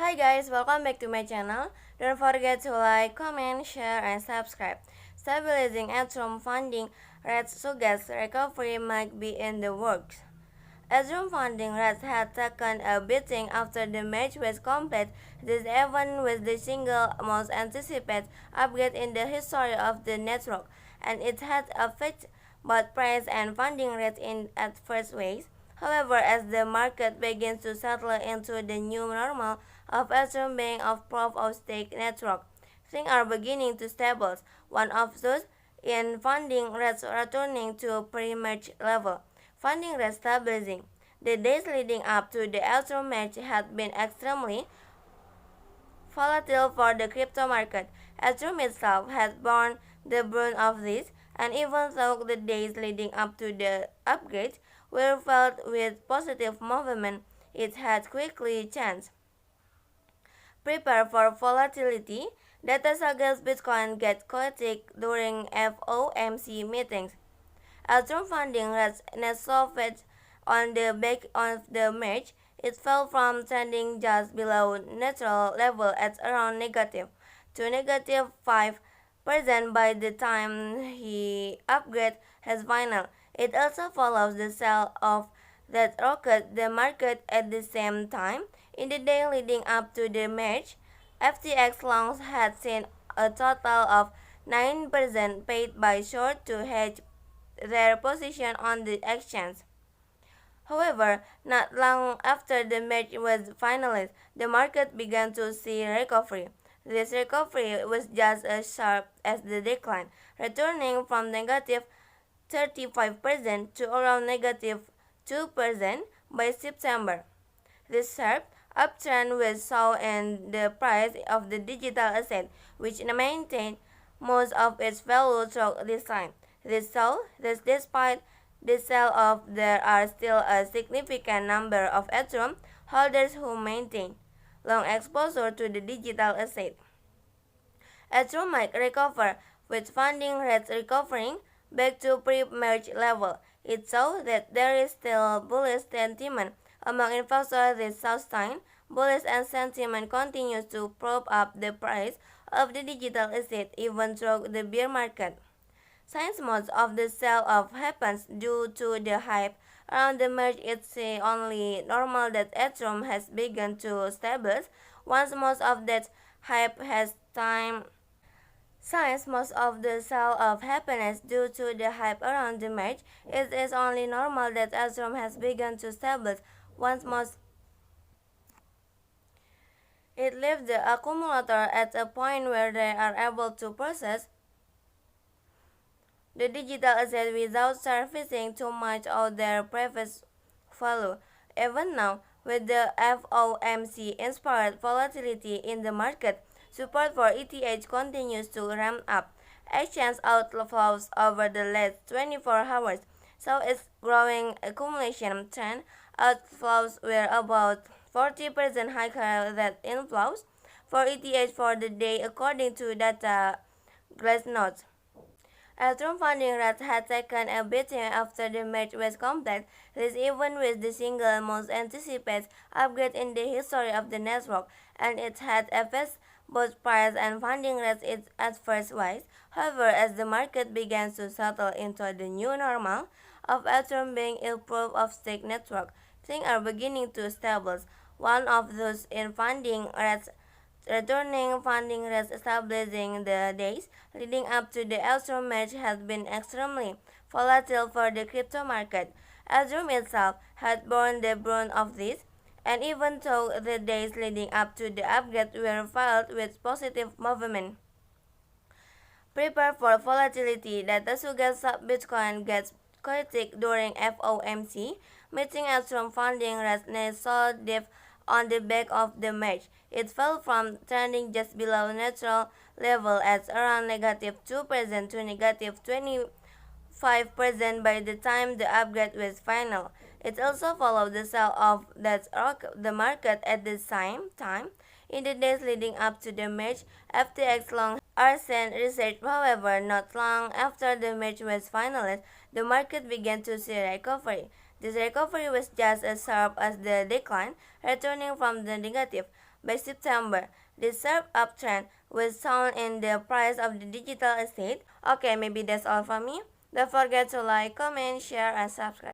Hi guys, welcome back to my channel. Don't forget to like, comment, share, and subscribe. Stabilizing Ethereum funding rates suggests recovery might be in the works. Ethereum funding rates had taken a beating after the merge was complete. This even was the single most anticipated upgrade in the history of the network, and it had affected both price and funding rates in at first ways. However, as the market begins to settle into the new normal of Ethereum being a proof-of-stake network, things are beginning to stabilize. One of those in funding rates returning to pre-merge level. Funding rates stabilizing. The days leading up to the Ethereum merge had been extremely volatile for the crypto market. Ethereum itself had borne the brunt of this, and even though the days leading up to the upgrade were filled with positive movement, it had quickly changed. Prepare for volatility. Data suggests Bitcoin gets chaotic during FOMC meetings. Ethereum funding rates net softened on the back of the merge. It fell from trending just below neutral level at around negative to negative 5% by the time he upgrade his final. It also follows the sell-off that rocked the market at the same time. In the day leading up to the merge, FTX longs had seen a total of 9% paid by short to hedge their position on the exchange. However, not long after the merge was finalized, the market began to see recovery. This recovery was just as sharp as the decline, returning from negative 35% to around negative 2% by September. This sharp uptrend was saw in the price of the digital asset, which maintained most of its value through this time. This despite the sell-off, there are still a significant number of Ethereum holders who maintain long exposure to the digital asset. Ethereum might recover, with funding rates recovering back to pre-merge level. It shows that there is still bullish sentiment among investors this sustained bullish and sentiment continues to prop up the price of the digital asset even through the bear market. Since most of the sell-off happens due to the hype around the merge, it's only normal that Ethereum has begun to stabilize. Once most of that hype has time, since most of the sell-off happens due to the hype around the merge, it is only normal that Ethereum has begun to stabilize. Once most it leaves the accumulator at a point where they are able to process the digital asset without surfacing too much of their previous value. Even now, with the FOMC-inspired volatility in the market, support for ETH continues to ramp up. Exchange outflows over the last 24 hours saw its growing accumulation trend. Outflows were about 40% higher than inflows for ETH for the day, according to data Glassnode. Ethereum funding rates had taken a beating after the merge was complete. This even was the single most anticipated upgrade in the history of the network, and it had affected both price and funding rates at first wise. However, as the market began to settle into the new normal of Ethereum being a proof-of-stake network, things are beginning to stabilize. One of those in funding rates returning funding rates stabilizing. The days leading up to the Ethereum merge had been extremely volatile for the crypto market. Ethereum itself had borne the brunt of this, and even though the days leading up to the upgrade were filled with positive movement, prepare for volatility. Data suggests Bitcoin gets chaotic during FOMC meeting. Ethereum funding rates so deep on the back of the merge. It fell from trending just below neutral level at around negative 2% to negative 25% by the time the upgrade was final. It also followed the sell-off that rocked the market at the same time. In the days leading up to the merge, FTX long arson research. However, not long after the merge was finalized, the market began to see recovery. This recovery was just as sharp as the decline, returning from the negative. By September, this sharp uptrend was shown in the price of the digital asset. Okay, maybe that's all from me. Don't forget to like, comment, share, and subscribe.